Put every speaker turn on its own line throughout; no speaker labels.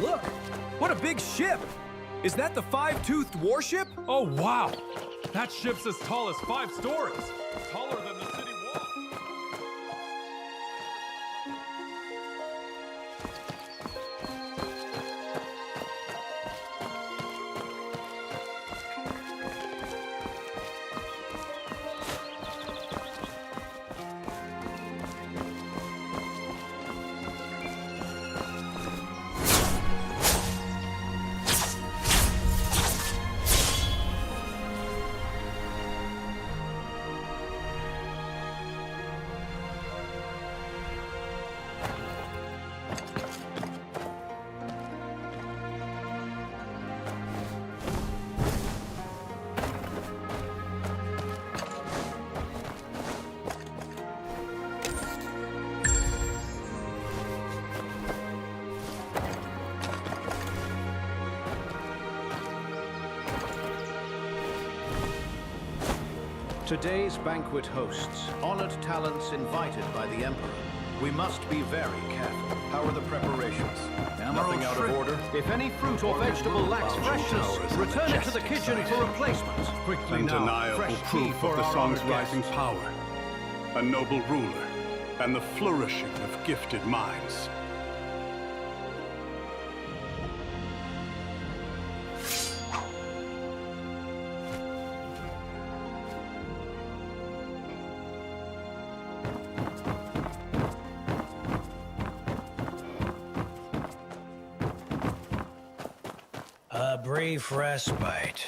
Look! What a big ship! Is that the five-toothed warship?
Oh, wow! That ship's as tall as 5 stories! Taller than the city wall!
Today's banquet hosts honored talents invited by the Emperor. We must be very careful. How are the preparations?
Nothing out of order?
If any fruit or vegetable lacks freshness, return it to the kitchen for replacement. Quickly now,
Undeniable
fresh tea
proof
for
of the
our
song's
honored
rising
guests.
power, a noble ruler, and the flourishing of gifted minds.
A brief respite.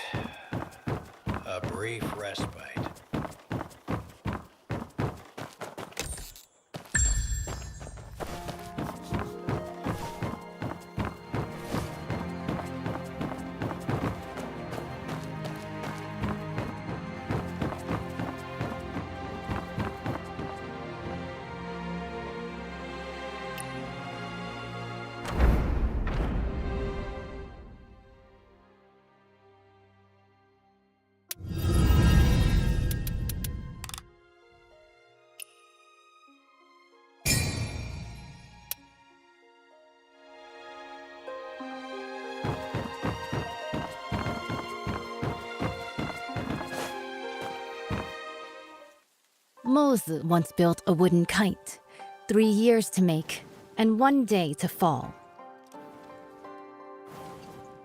A brief respite.
Mozu once built a wooden kite, 3 years to make, and 1 day to fall.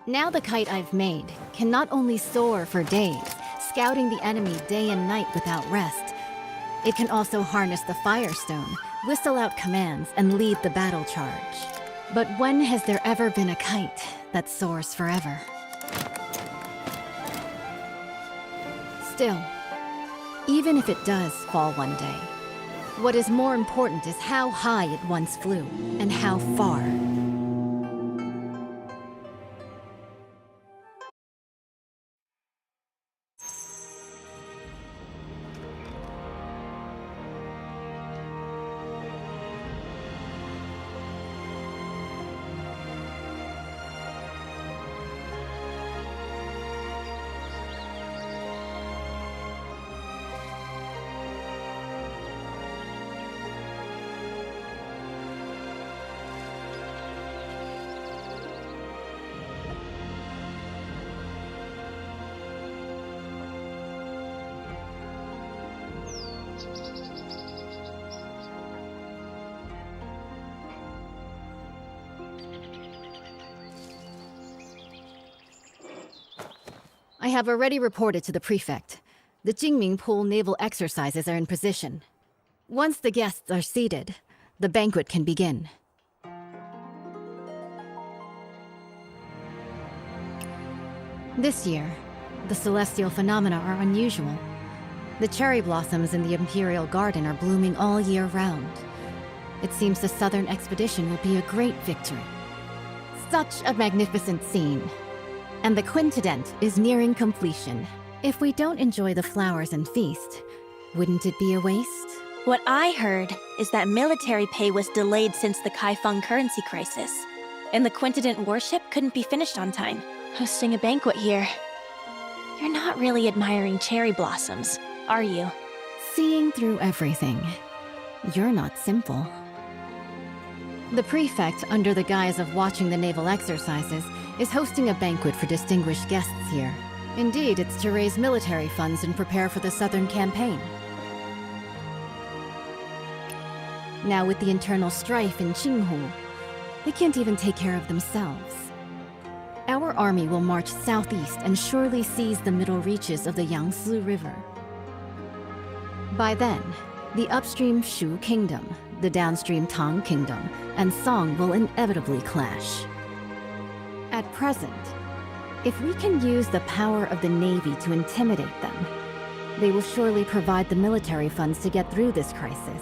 Now the kite I've made can not only soar for days, scouting the enemy day and night without rest, it can also harness the Firestone, whistle out commands, and lead the battle charge. But when has there ever been a kite that soars forever? Still, even if it does fall one day, what is more important is how high it once flew, and how far. I have already reported to the prefect. The Jingming Pool naval exercises are in position. Once the guests are seated, the banquet can begin. This year, the celestial phenomena are unusual. The cherry blossoms in the Imperial Garden are blooming all year round. It seems the Southern expedition will be a great victory. Such a magnificent scene. And the quintident is nearing completion. If we don't enjoy the flowers and feast, wouldn't it be a waste?
What I heard is that military pay was delayed since the Kaifeng currency crisis, and the quintident warship couldn't be finished on time. Hosting a banquet here. You're not really admiring cherry blossoms, are you?
Seeing through everything. You're not simple. The prefect, under the guise of watching the naval exercises, is hosting a banquet for distinguished guests here. Indeed, it's to raise military funds and prepare for the Southern campaign. Now with the internal strife in Qinghu, they can't even take care of themselves. Our army will march southeast and surely seize the middle reaches of the Yangtze River. By then, the upstream Shu Kingdom, the downstream Tang Kingdom, and Song will inevitably clash. At present, if we can use the power of the Navy to intimidate them, they will surely provide the military funds to get through this crisis.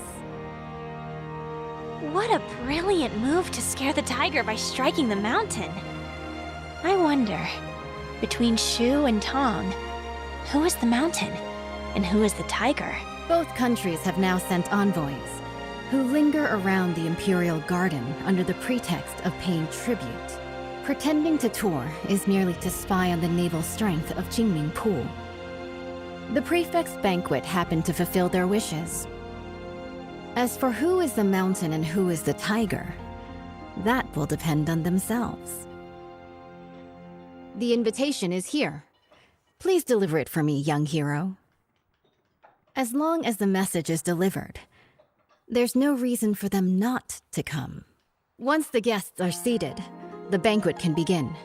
What a brilliant move to scare the tiger by striking the mountain. I wonder, between Shu and Tong, who is the mountain and who is the tiger?
Both countries have now sent envoys, who linger around the Imperial Garden under the pretext of paying tribute. Pretending to tour is merely to spy on the naval strength of Jingming Pool. The prefect's banquet happened to fulfill their wishes. As for who is the mountain and who is the tiger, that will depend on themselves. The invitation is here. Please deliver it for me, young hero. As long as the message is delivered, there's no reason for them not to come. Once the guests are seated, the banquet can begin.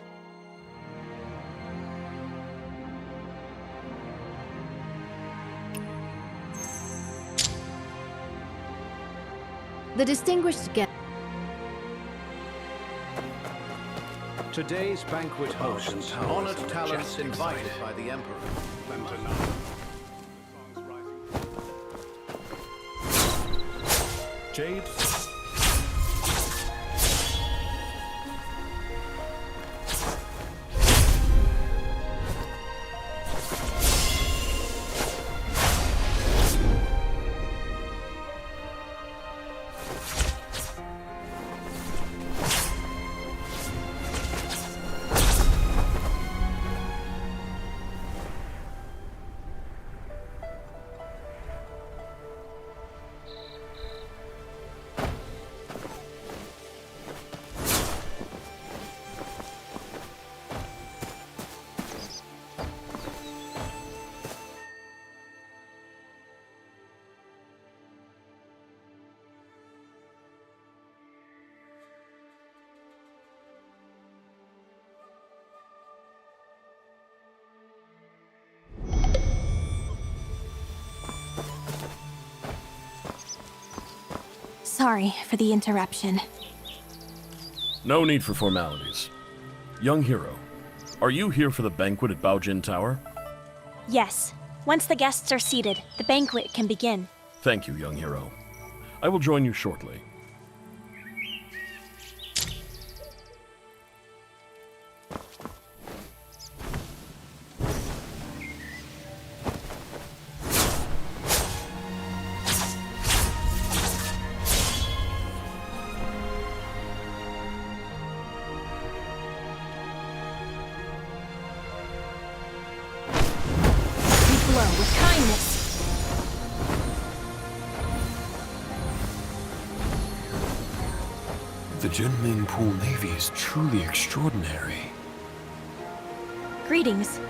The distinguished guest.
Today's banquet hosts, honored talents invited by the Emperor.
Jade.
Sorry for the interruption.
No need for formalities. Young hero, are you here for the banquet at Baojin Tower?
Yes. Once the guests are seated, the banquet can begin.
Thank you, young hero. I will join you shortly.
With kindness.
The Jinming Pool Navy is truly extraordinary.
Greetings.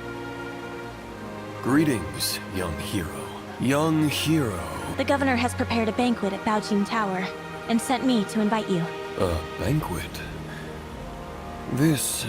Greetings, young hero. Young hero.
The governor has prepared a banquet at Baojin Tower and sent me to invite you.
A banquet? This,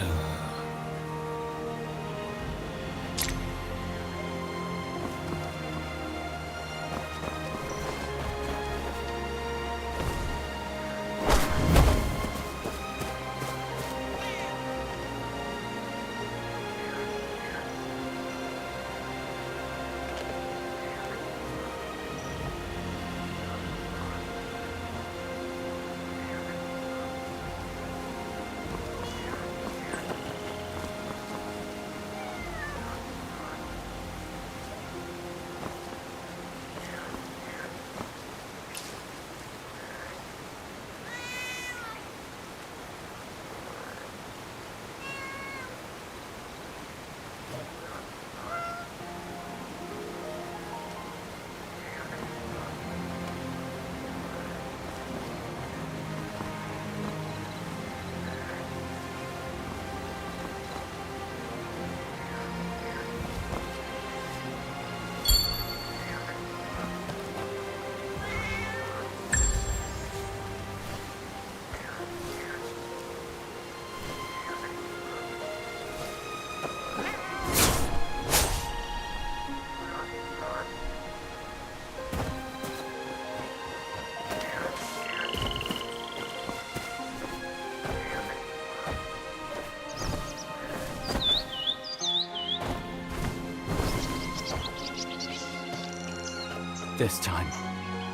this time.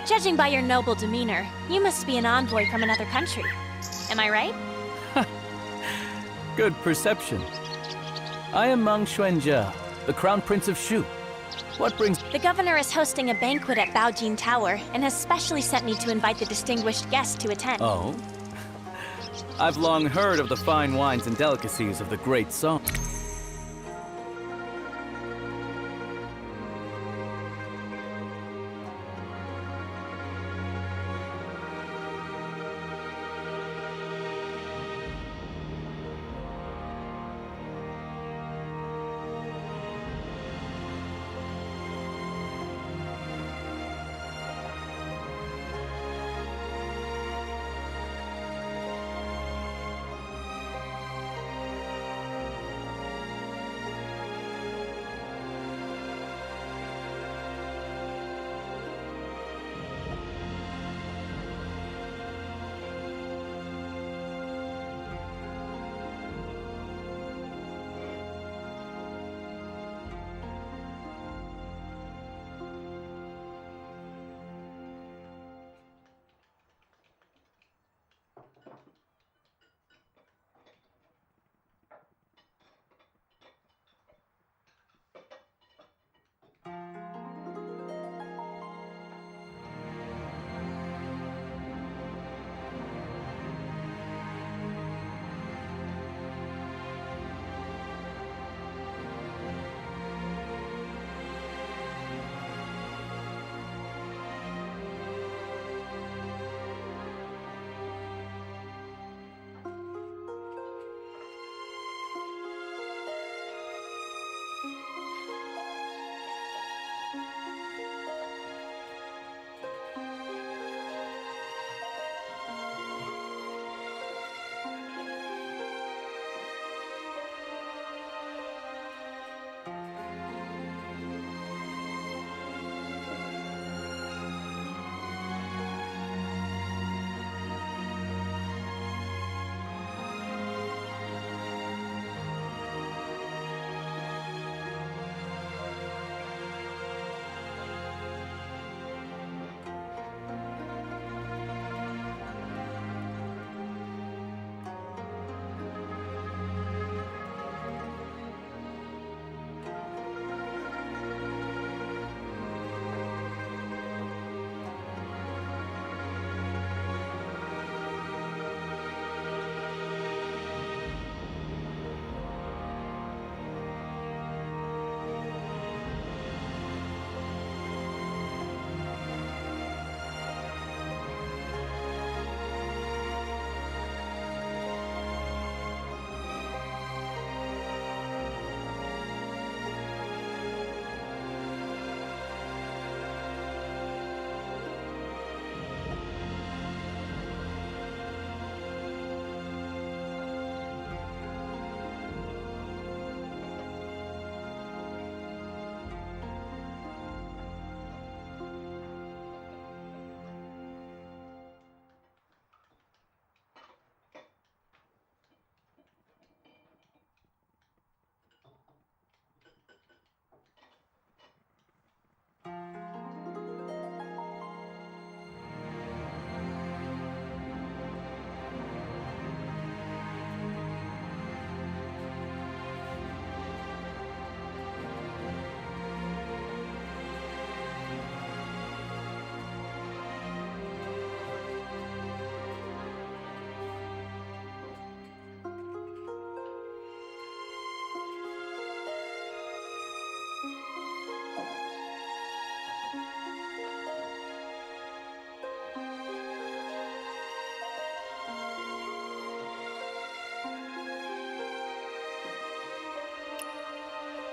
Judging by your noble demeanor, you must be an envoy from another country. Am I right?
Good perception. I am Mang Xuanjia, the Crown Prince of Shu. What brings...
The governor is hosting a banquet at Baojin Tower and has specially sent me to invite the distinguished guests to attend.
Oh? I've long heard of the fine wines and delicacies of the Great Song.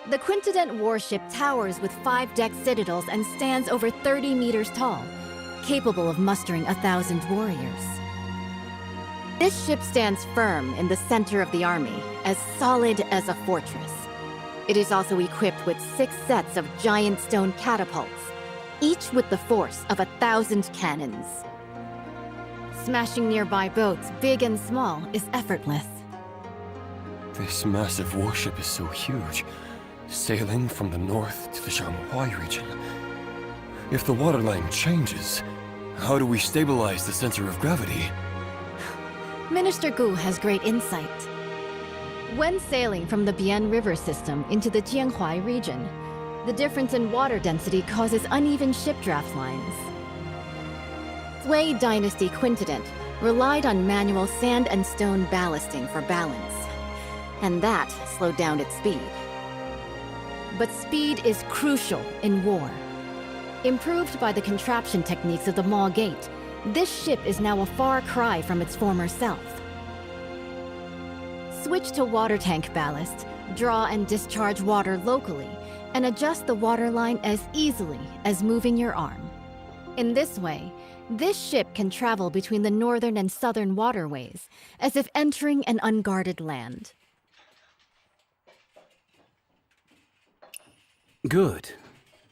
The Quintident warship towers with 5-deck citadels and stands over 30 meters tall, capable of mustering 1,000 warriors. This ship stands firm in the center of the army, as solid as a fortress. It is also equipped with 6 sets of giant stone catapults, each with the force of 1,000 cannons. Smashing nearby boats, big and small, is effortless.
This massive warship is so huge, sailing from the north to the Shanghai region. If the waterline changes, how do we stabilize the center of gravity?
Minister Gu has great insight. When sailing from the Bian River system into the Jianghuai region, the difference in water density causes uneven ship draft lines. Sui Dynasty Quintident relied on manual sand and stone ballasting for balance, and that slowed down its speed. But speed is crucial in war. Improved by the contraption techniques of the Maw Gate, this ship is now a far cry from its former self. Switch to water tank ballast, draw and discharge water locally, and adjust the waterline as easily as moving your arm. In this way, this ship can travel between the northern and southern waterways, as if entering an unguarded land.
Good.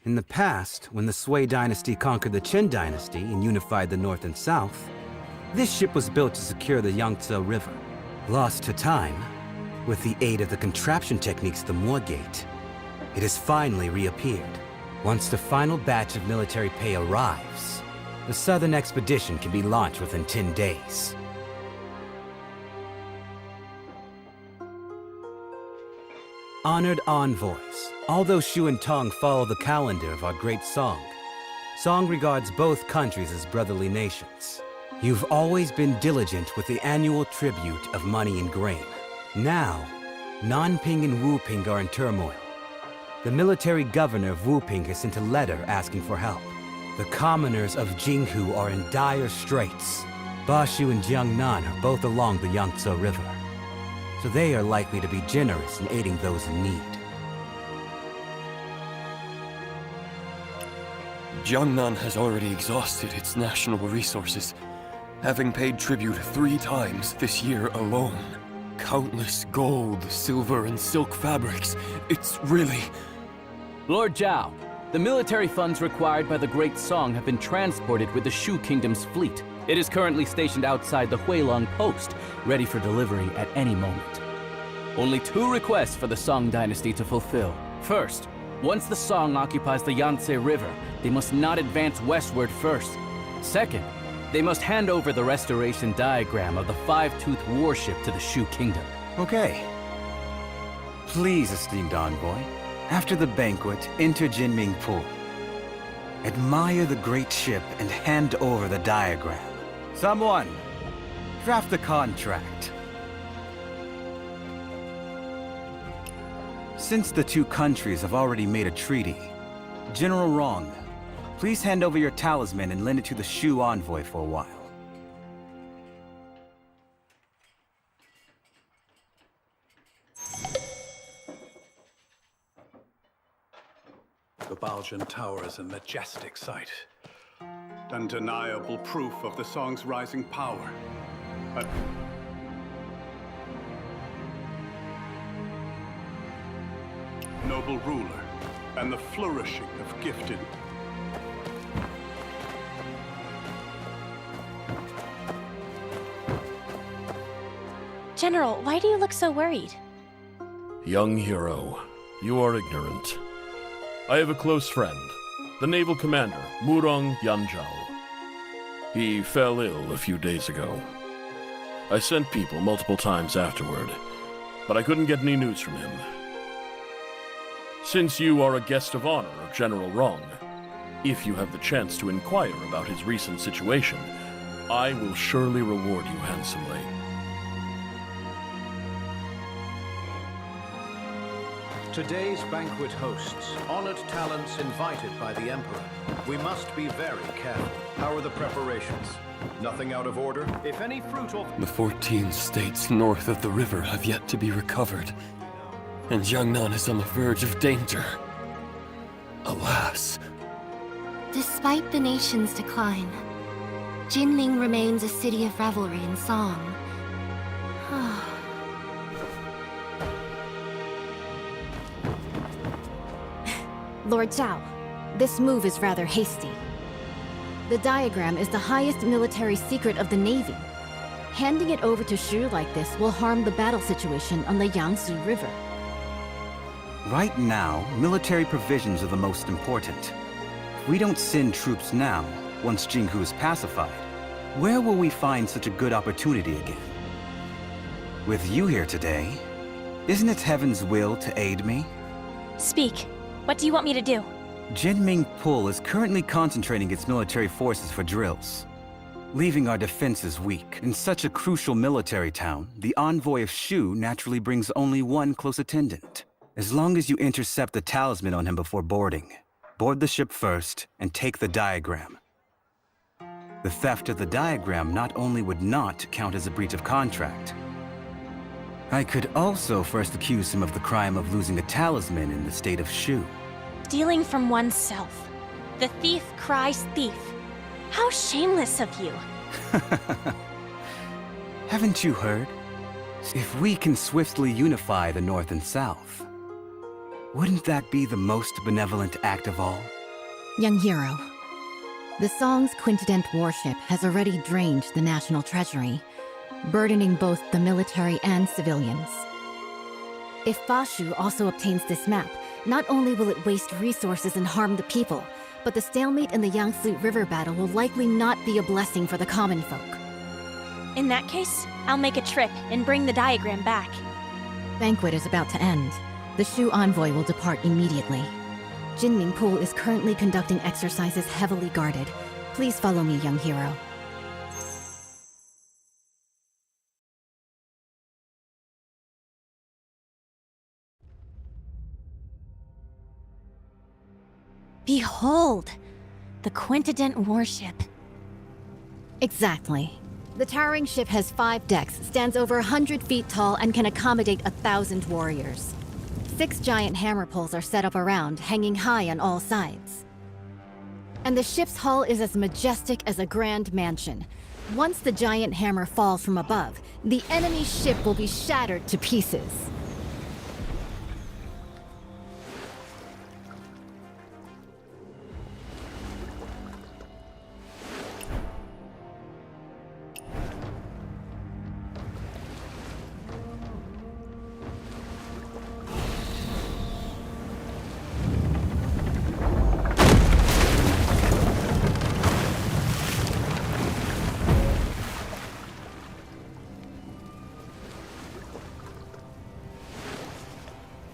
In the past, when the Sui dynasty conquered the Qin dynasty and unified the north and south, this ship was built to secure the Yangtze River. Lost to time, with the aid of the contraption techniques of the Maw Gate, it has finally reappeared. Once the final batch of military pay arrives, the southern expedition can be launched within 10 days. Honored envoys, although Shu and Tong follow the calendar of our great Song, Song regards both countries as brotherly nations. You've always been diligent with the annual tribute of money and grain. Now, Nanping and Wuping are in turmoil. The military governor of Wuping has sent a letter asking for help. The commoners of Jinghu are in dire straits. Bashu and Jiangnan are both along the Yangtze River, so they are likely to be generous in aiding those in need.
Jiangnan has already exhausted its national resources, having paid tribute 3 times this year alone. Countless gold, silver, and silk fabrics. It's really...
Lord Zhao, the military funds required by the Great Song have been transported with the Shu Kingdom's fleet. It is currently stationed outside the Huilong Post, ready for delivery at any moment. Only 2 requests for the Song dynasty to fulfill. First, once the Song occupies the Yangtze River, they must not advance westward first. Second, they must hand over the restoration diagram of the five-toothed warship to the Shu Kingdom.
Okay. Please, esteemed envoy, after the banquet, enter Jinming Pool. Admire the great ship and hand over the diagram. Someone, draft the contract. Since the 2 countries have already made a treaty, General Rong, please hand over your talisman and lend it to the Shu envoy for a while.
The Baljan Tower is a majestic sight. Undeniable proof of the song's rising power. A noble ruler, and the flourishing of gifted...
General, why do you look so worried?
Young hero, you are ignorant. I have a close friend, the naval commander, Murong Yanzhao. He fell ill a few days ago. I sent people multiple times afterward, but I couldn't get any news from him. Since you are a guest of honor of General Rong, if you have the chance to inquire about his recent situation, I will surely reward you handsomely.
Today's banquet hosts honored talents invited by the Emperor. We must be very careful. How are the preparations? Nothing out of order? If any fruit or...
The 14 states north of the river have yet to be recovered, and Jiangnan is on the verge of danger. Alas.
Despite the nation's decline, Jinling remains a city of revelry and song.
Lord Zhao, this move is rather hasty. The diagram is the highest military secret of the Navy. Handing it over to Shu like this will harm the battle situation on the Yangtze River.
Right now, military provisions are the most important. If we don't send troops now, once Jinghu is pacified, where will we find such a good opportunity again? With you here today, isn't it Heaven's will to aid me?
Speak. What do you want me to do?
Jinming Pul is currently concentrating its military forces for drills, leaving our defenses weak. In such a crucial military town, the envoy of Shu naturally brings only one close attendant. As long as you intercept the talisman on him before boarding, board the ship first and take the diagram. The theft of the diagram not only would not count as a breach of contract, I could also first accuse him of the crime of losing a talisman in the state of Shu.
Stealing from oneself. The thief cries thief. How shameless of you.
Haven't you heard? If we can swiftly unify the North and South, wouldn't that be the most benevolent act of all?
Young hero, the Song's Quintident warship has already drained the national treasury, burdening both the military and civilians. If Bashu also obtains this map, not only will it waste resources and harm the people, but the stalemate in the Yangtze River battle will likely not be a blessing for the common folk.
In that case, I'll make a trip and bring the diagram back.
Banquet is about to end. The Shu envoy will depart immediately. Jinming Pool is currently conducting exercises heavily guarded. Please follow me, young hero.
Behold! The Quintident warship.
Exactly. The towering ship has 5 decks, stands over 100 feet tall, and can accommodate 1,000 warriors. 6 giant hammer poles are set up around, hanging high on all sides. And the ship's hull is as majestic as a grand mansion. Once the giant hammer falls from above, the enemy ship will be shattered to pieces.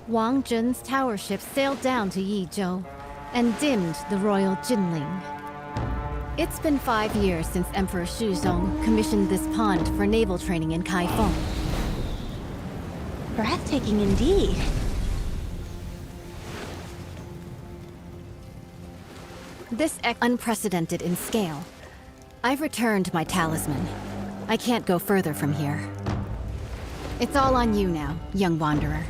Wang Zhen's tower ship sailed down to Yizhou and dimmed the royal Jinling. It's been 5 years since Emperor Shuzong commissioned this pond for naval training in Kaifeng.
Breathtaking indeed.
This unprecedented in scale. I've returned my talisman. I can't go further from here. It's all on you now, young wanderer.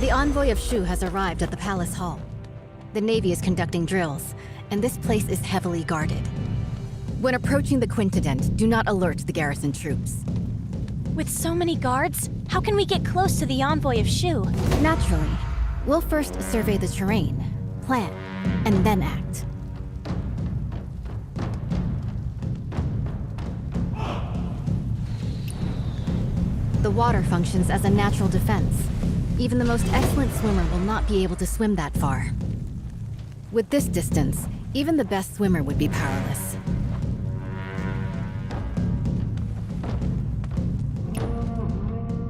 The envoy of Shu has arrived at the palace hall. The Navy is conducting drills, and this place is heavily guarded. When approaching the Quintident, do not alert the garrison troops.
With so many guards, how can we get close to the envoy of Shu?
Naturally. We'll first survey the terrain, plan, and then act. The water functions as a natural defense. Even the most excellent swimmer will not be able to swim that far. With this distance, even the best swimmer would be powerless.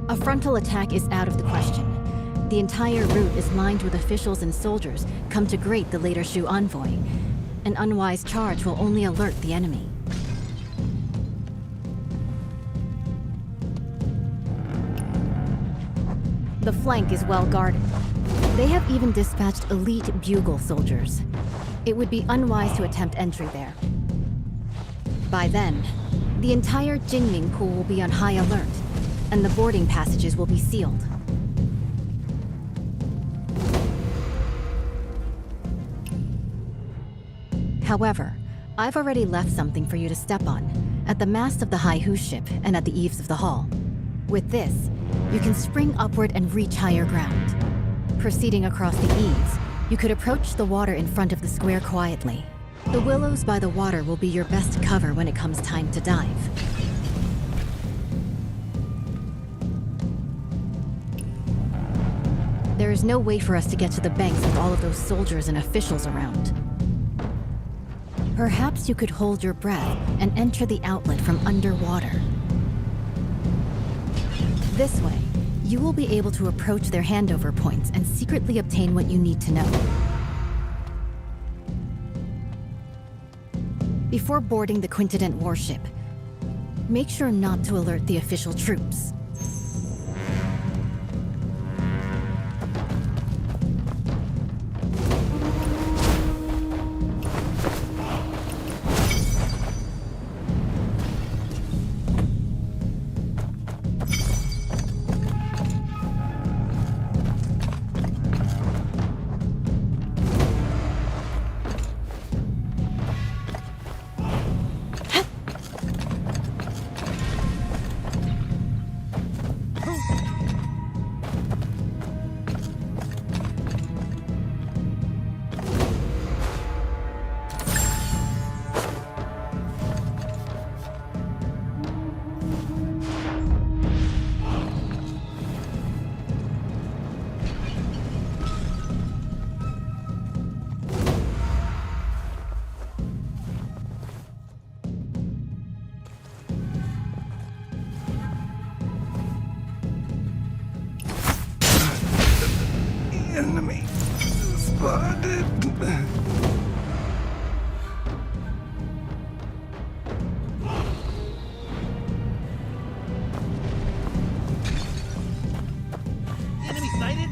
A frontal attack is out of the question. The entire route is lined with officials and soldiers come to greet the later Shu envoy. An unwise charge will only alert the enemy. The flank is well guarded. They have even dispatched elite bugle soldiers. It would be unwise to attempt entry there. By then, the entire Jinming Pool will be on high alert, and the boarding passages will be sealed. However, I've already left something for you to step on, at the mast of the Haihu ship and at the eaves of the hall. With this, you can spring upward and reach higher ground. Proceeding across the eaves, you could approach the water in front of the square quietly. The willows by the water will be your best cover when it comes time to dive. There is no way for us to get to the banks with all of those soldiers and officials around. Perhaps you could hold your breath and enter the outlet from underwater. This way, you will be able to approach their handover points and secretly obtain what you need to know. Before boarding the Quintident warship, make sure not to alert the official troops.
Enemy spotted.
Enemy sighted?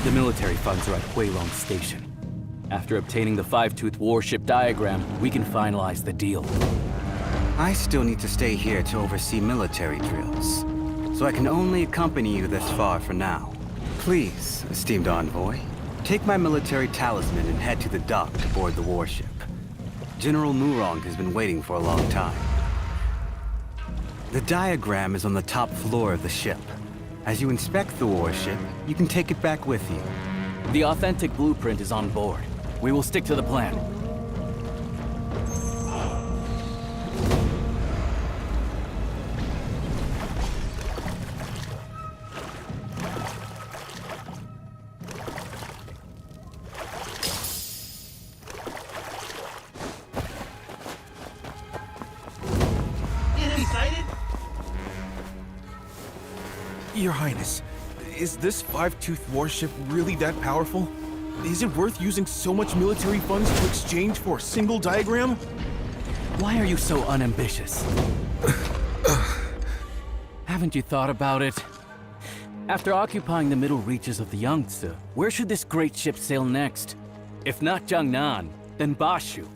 The military funds are at Huilong Station. After obtaining the Five-Tooth warship diagram, we can finalize the deal.
I still need to stay here to oversee military drills, so I can only accompany you this far for now. Please, esteemed envoy, take my military talisman and head to the dock to board the warship. General Murong has been waiting for a long time. The diagram is on the top floor of the ship. As you inspect the warship, you can take it back with you.
The authentic blueprint is on board. We will stick to the plan.
Enemy sighted?
Your Highness, is this Five-Tooth warship really that powerful? Is it worth using so much military funds to exchange for a single diagram?
Why are you so unambitious? Haven't you thought about it? After occupying the middle reaches of the Yangtze, where should this great ship sail next? If not Jiangnan, then Bashu.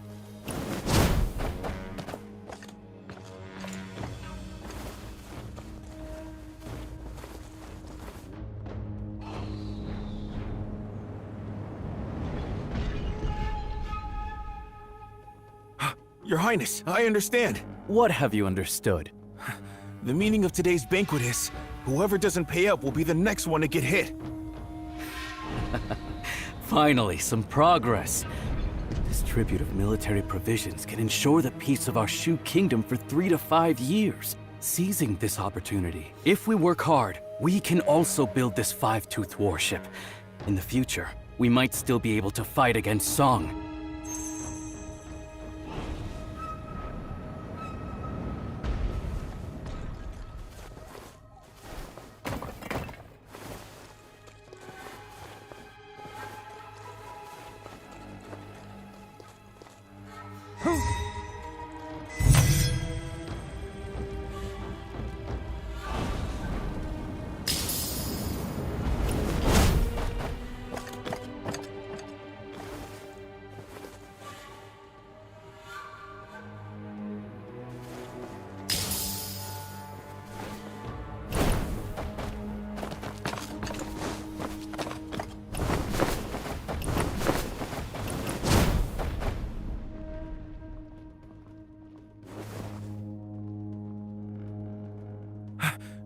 Your Highness, I understand.
What have you understood?
The meaning of today's banquet is, whoever doesn't pay up will be the next one to get hit.
Finally, some progress. This tribute of military provisions can ensure the peace of our Shu Kingdom for 3 to 5 years. Seizing this opportunity, if we work hard, we can also build this Five-Tooth warship. In the future, we might still be able to fight against Song.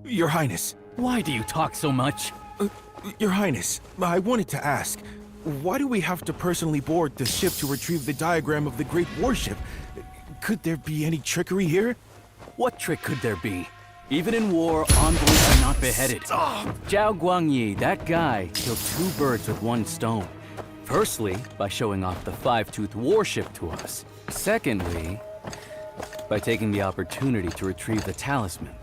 Your Highness.
Why do you talk so much?
Your Highness, I wanted to ask, why do we have to personally board the ship to retrieve the diagram of the Great Warship? Could there be any trickery here?
What trick could there be? Even in war, envoys are not beheaded.
Stop!
Zhao Guangyi, that guy, killed two birds with one stone. Firstly, by showing off the five-toothed warship to us. Secondly, by taking the opportunity to retrieve the talisman.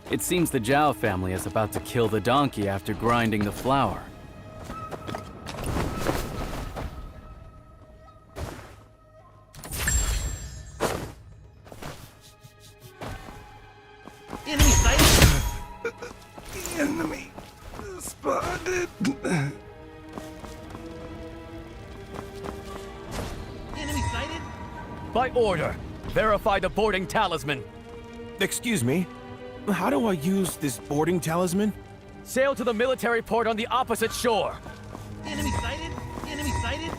It seems the Zhao family is about to kill the donkey after grinding the flour.
Enemy sighted!
Enemy spotted.
Enemy sighted!
By order, verify the boarding talisman.
Excuse me, how do I use this boarding talisman?
Sail to the military port on the opposite shore.
Enemy sighted! Enemy sighted!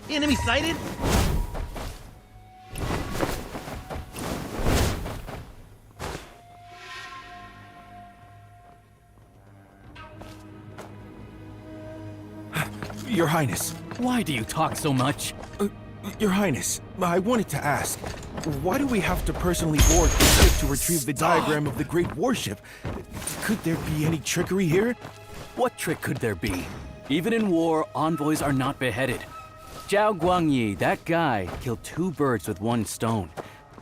Enemy sighted!
Your Highness.
Why do you talk so much?
Your Highness, I wanted to ask, why do we have to personally board the ship to retrieve the diagram of the Great Warship? Could there be any trickery here?
What trick could there be? Even in war, envoys are not beheaded. Zhao Guangyi, that guy, killed two birds with one stone.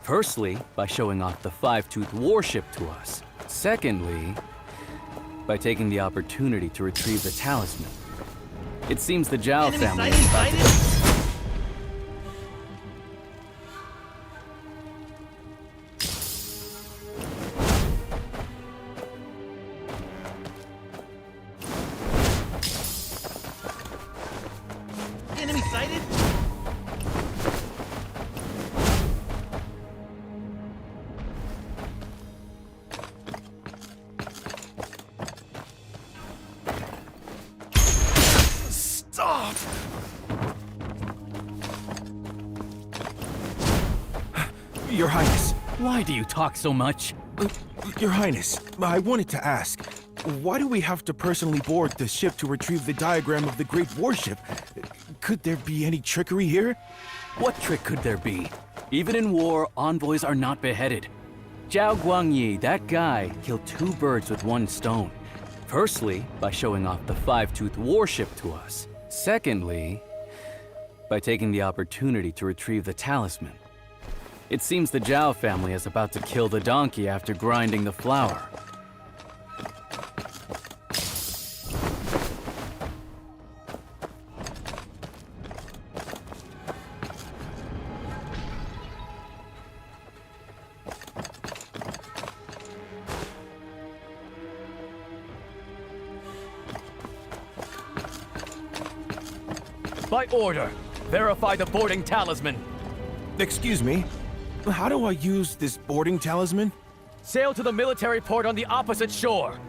Firstly, by showing off the five-toothed warship to us. Secondly, by taking the opportunity to retrieve the talisman. It seems the Zhao family is about to...
Enemy sighted!
Stop! Your Highness.
Why do you talk so much?
Your Highness, I wanted to ask, why do we have to personally board the ship to retrieve the diagram of the Great Warship? Could there be any trickery here?
What trick could there be? Even in war, envoys are not beheaded. Zhao Guangyi, that guy, killed two birds with one stone. Firstly, by showing off the five-toothed warship to us. Secondly, by taking the opportunity to retrieve the talisman. It seems the Zhao family is about to kill the donkey after grinding the flour. By order, verify the boarding talisman.
Excuse me, how do I use this boarding talisman?
Sail to the military port on the opposite shore.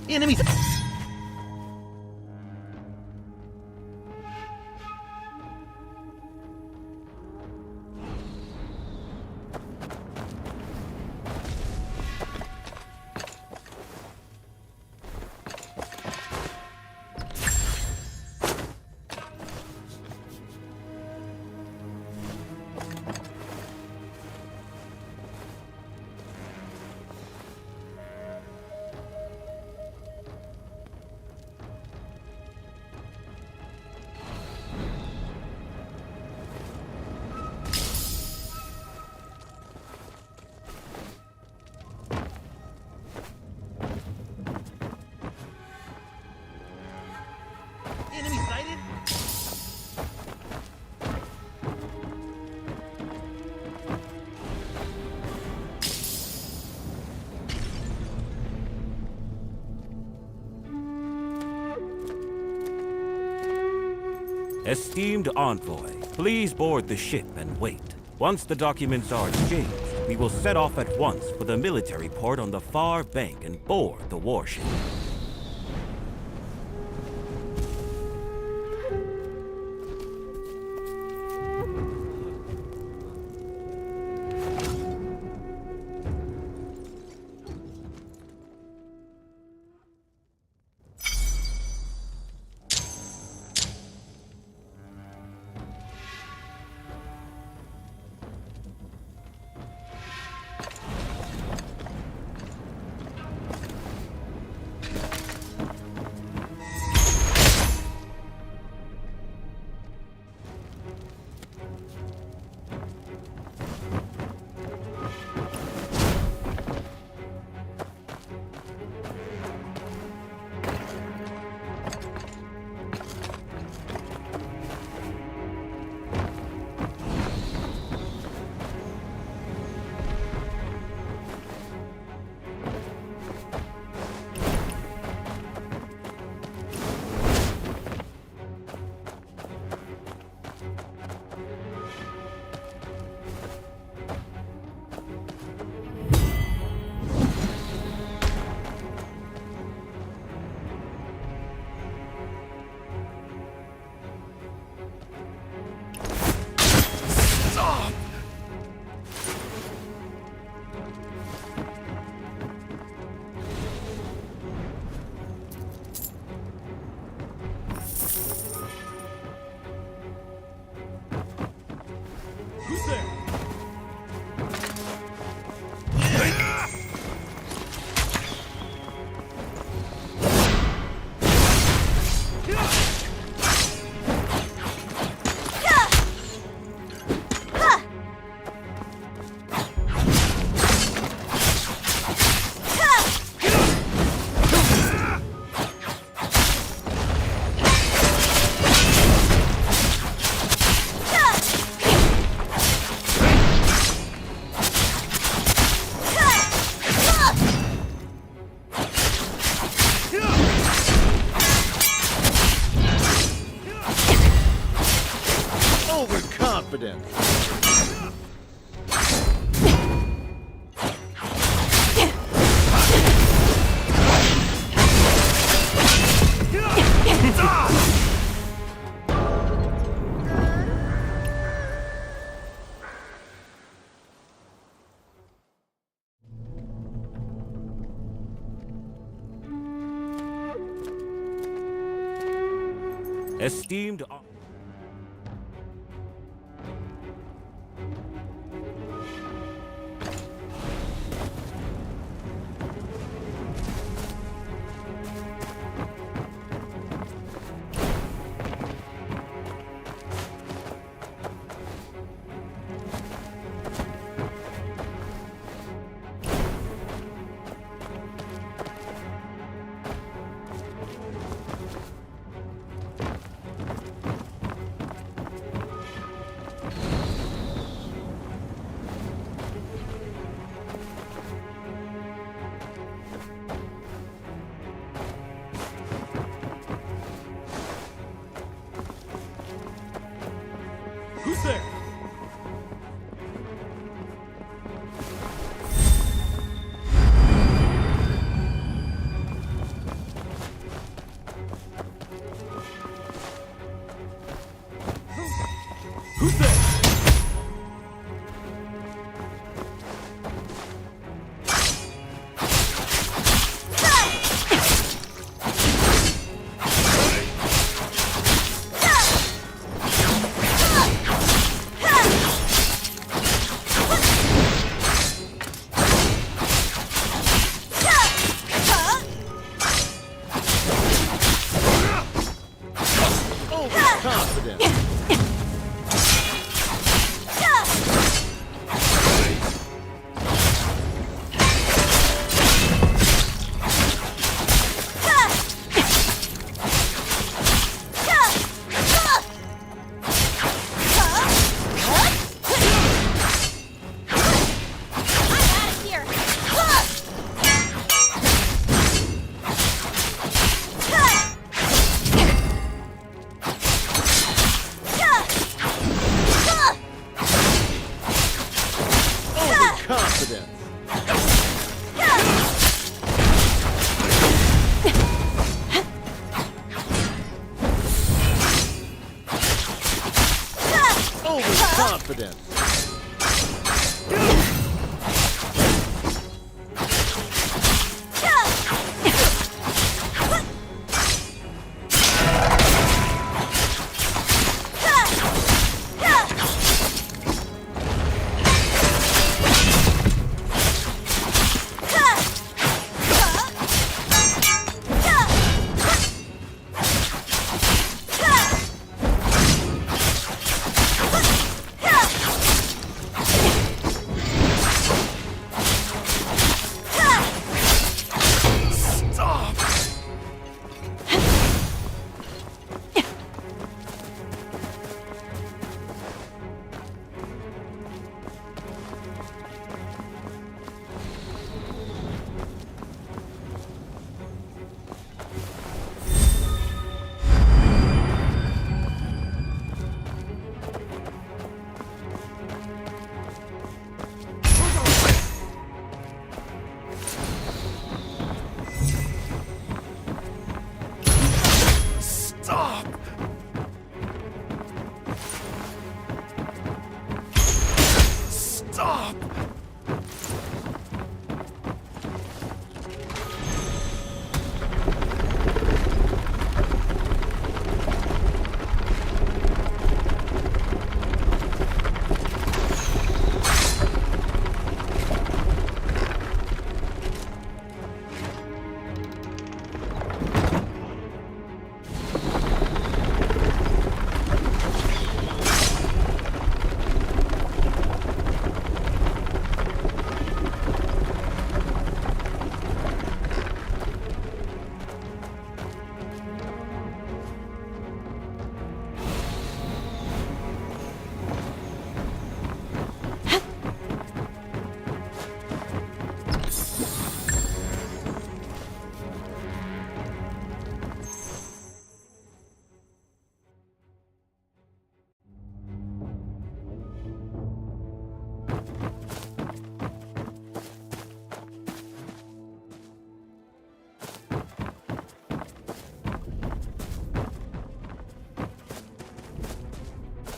Enemy!
Esteemed envoy, please board the ship and wait. Once the documents are exchanged, we will set off at once for the military port on the far bank and board the warship.
Who's there?
Overconfident.
Esteemed...
confidence.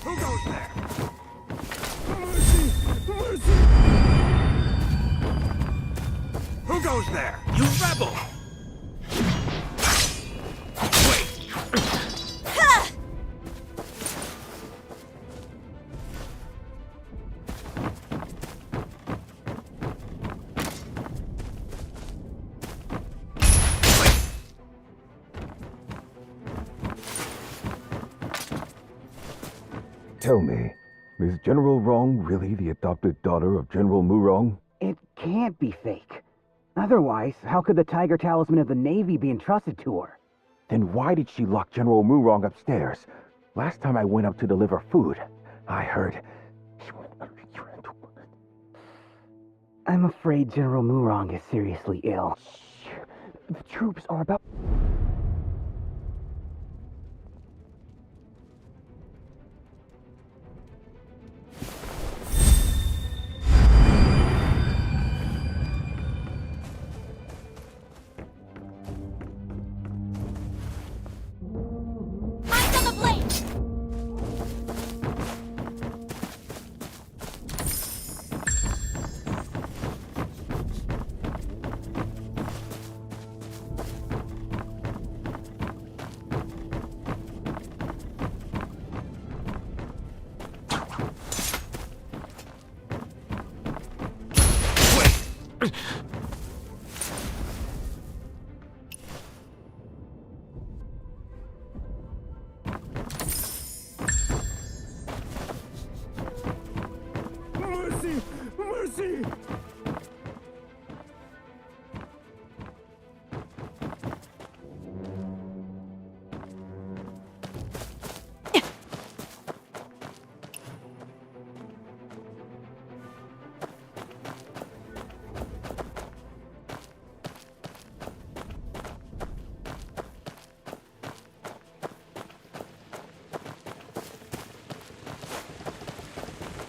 Who goes there? Mercy! Mercy! Who goes there? You rebel!
Tell me, is General Wrong really the adopted daughter of General Murong?
It can't be fake. Otherwise, how could the Tiger Talisman of the Navy be entrusted to her?
Then why did she lock General Murong upstairs? Last time I went up to deliver food, I heard she went.
I'm afraid General Murong is seriously ill.
Shh. The troops are about...
Mercy! Mercy!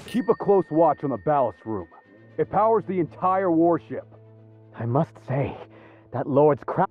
Keep a close watch on the ballast room. It powers the entire warship.
I must say, that Lord's crown...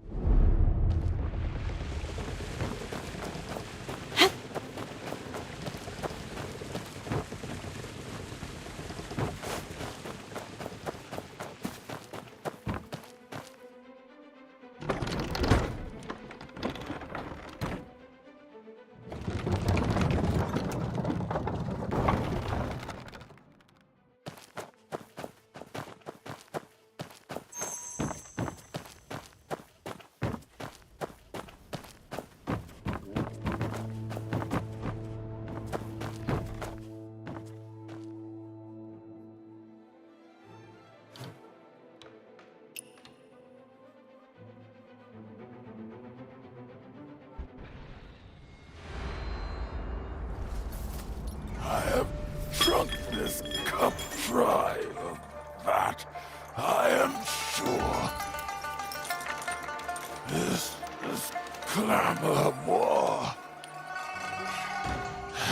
This clamor of war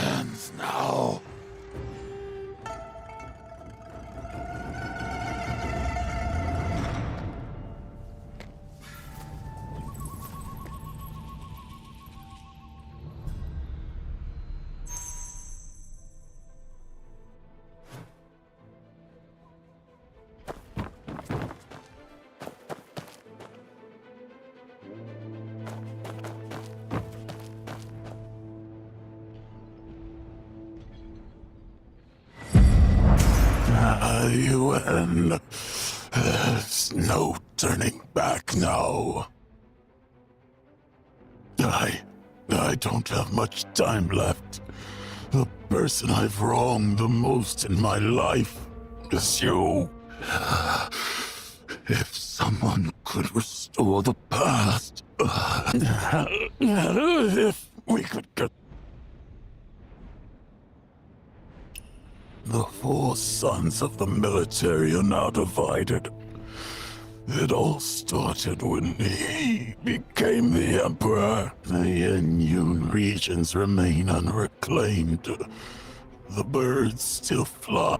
ends now. UN. There's no turning back now. I don't have much time left. The person I've wronged the most in my life is you. If someone could restore the past, if we could get... The four sons of the military are now divided. It all started when he became the Emperor. The Immune regions remain unreclaimed. The birds still fly.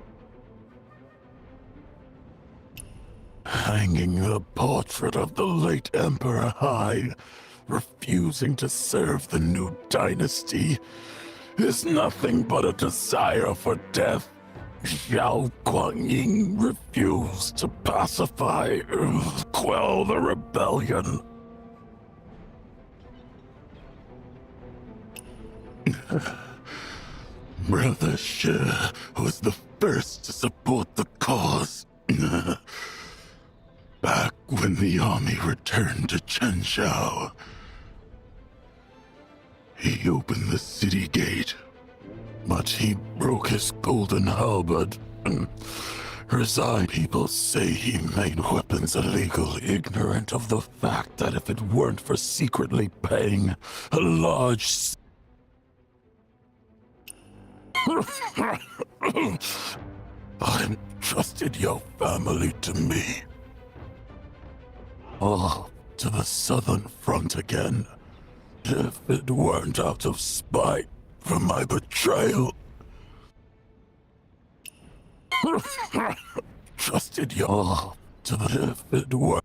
Hanging the portrait of the late Emperor high, refusing to serve the new dynasty, is nothing but a desire for death. Xiao Guangying refused to pacify, quell the rebellion. Brother Shi was the first to support the cause. Back when the army returned to Chenzhou, he opened the city gate. But he broke his golden halberd and resigned. People say he made weapons illegal, ignorant of the fact that if it weren't for secretly paying a large... I entrusted your family to me. All to the southern front again. If it weren't out of spite for my betrayal. Trusted y'all to the if it were.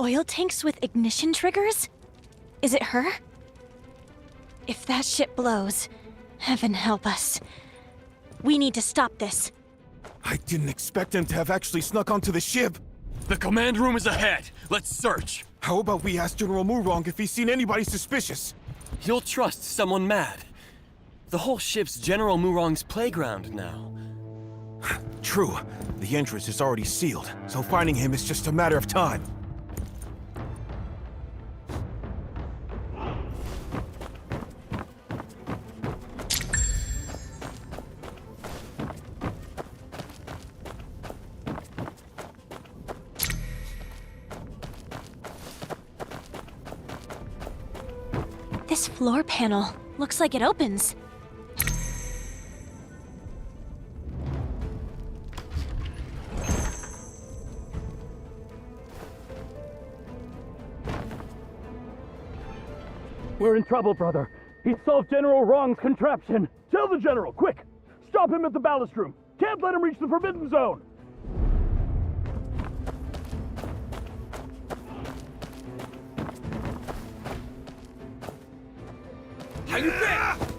Oil tanks with ignition triggers? Is it her? If that ship blows, heaven help us. We need to stop this.
I didn't expect him to have actually snuck onto the ship.
The command room is ahead. Let's search.
How about we ask General Murong if he's seen anybody suspicious?
He'll trust someone mad. The whole ship's General Murong's playground now.
True. The entrance is already sealed, so finding him is just a matter of time.
This floor panel looks like it opens.
We're in trouble, brother. He solved General Wrong's contraption. Tell the General, quick! Stop him at the ballast room. Can't let him reach the Forbidden Zone.
How you been?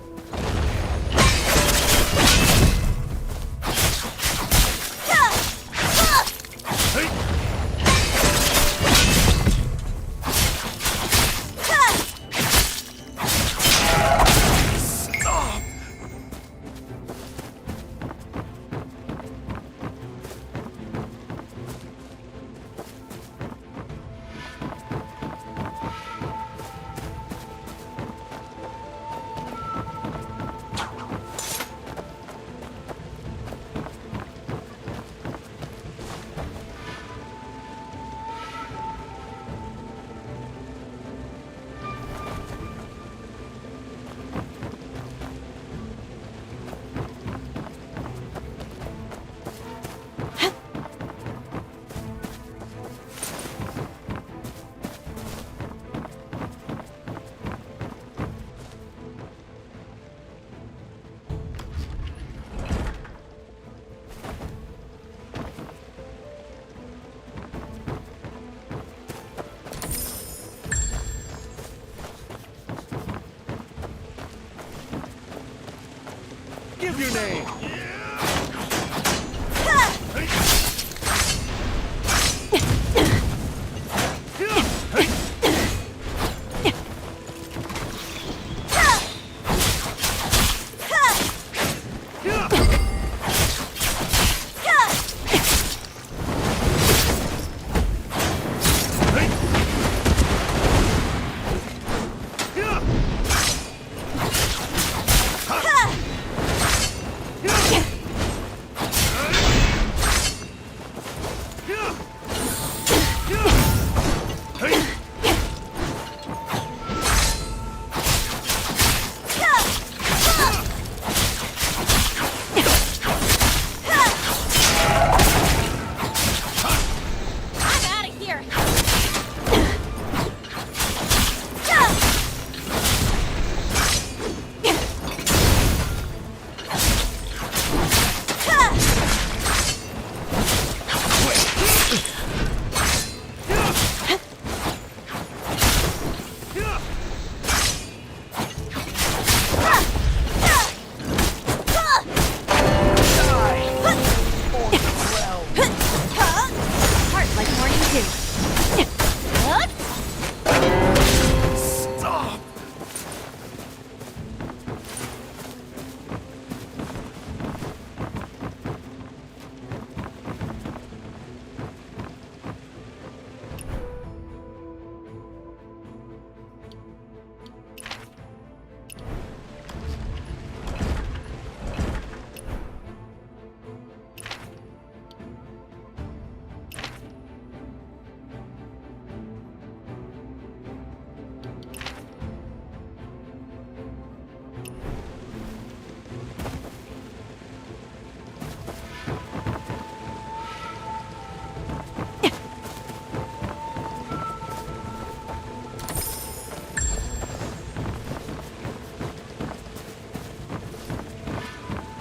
Give your name.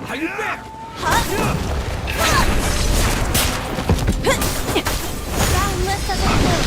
How you been?
Boundless as a moon.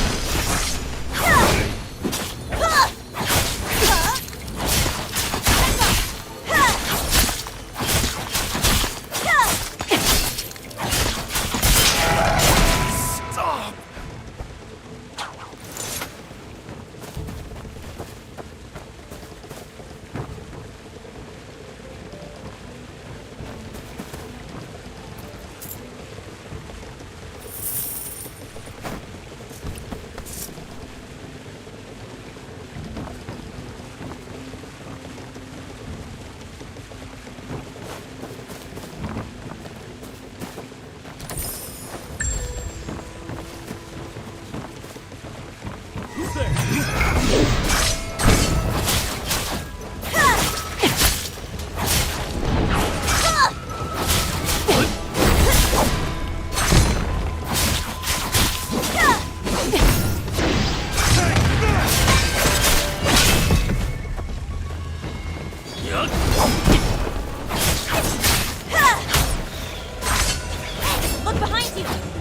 Look behind you!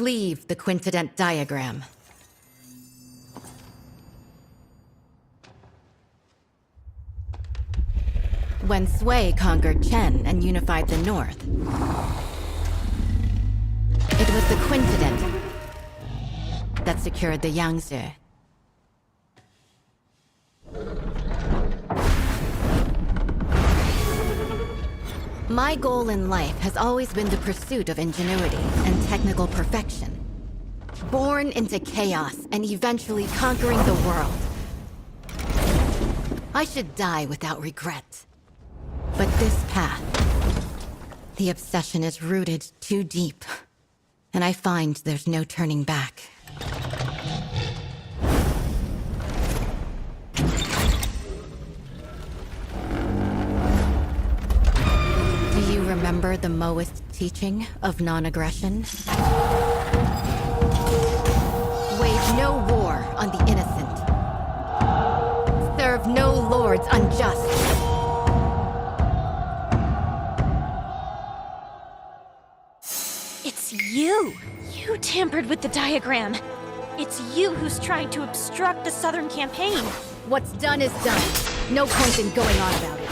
leave the quintident diagram. When Sui conquered Chen and unified the north, it was the quintident that secured the Yangtze. My goal in life has always been the pursuit of ingenuity and technical perfection. Born into chaos and eventually conquering the world. I should die without regret. But this path, the obsession is rooted too deep, and I find there's no turning back. Do you remember the Maoist teaching of non-aggression? Wage no war on the innocent. Serve no lords unjust.
It's you! You tampered with the diagram. It's you who's trying to obstruct the Southern campaign.
What's done is done. No point in going on about it.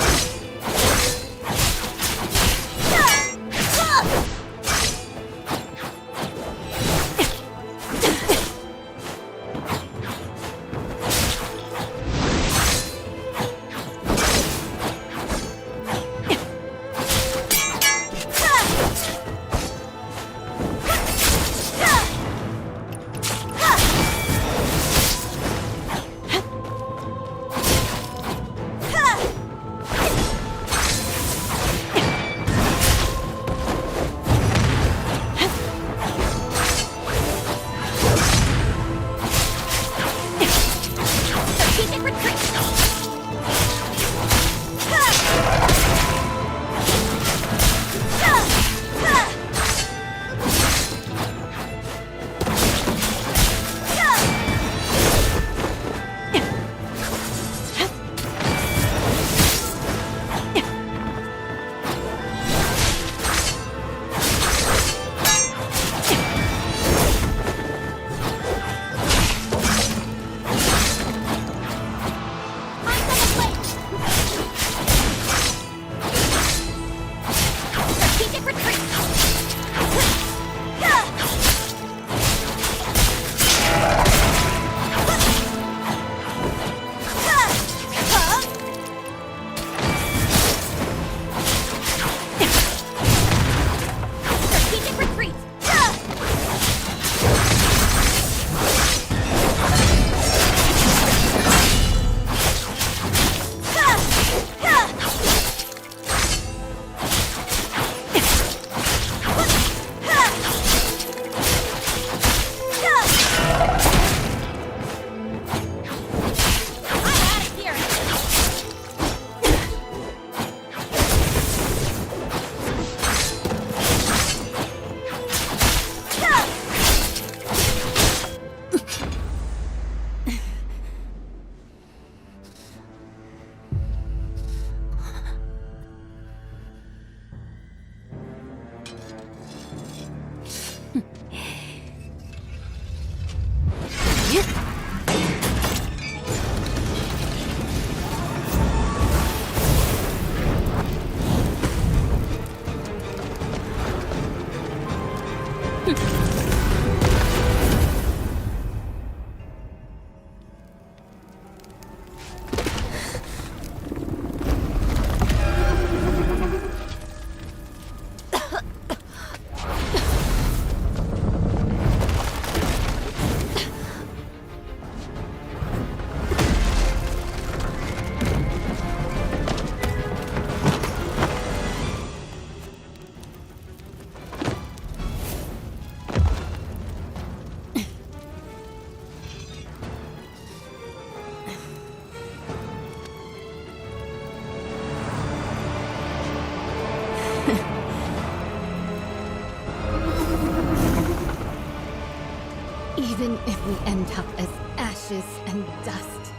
Even if we end up as ashes and dust,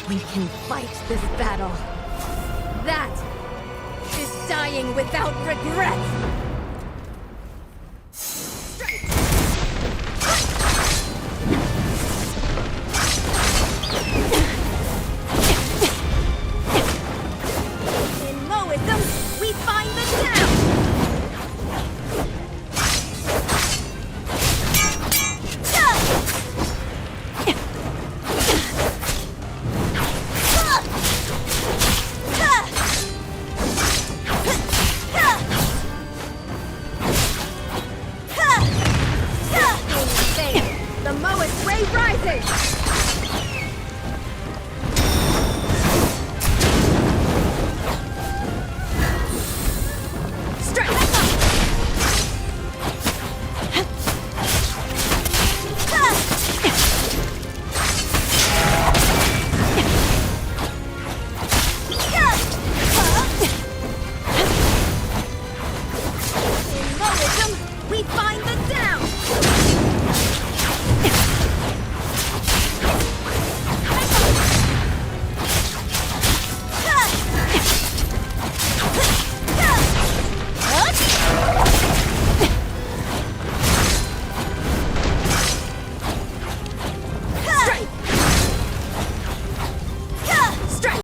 we can fight this battle. That is dying without regret!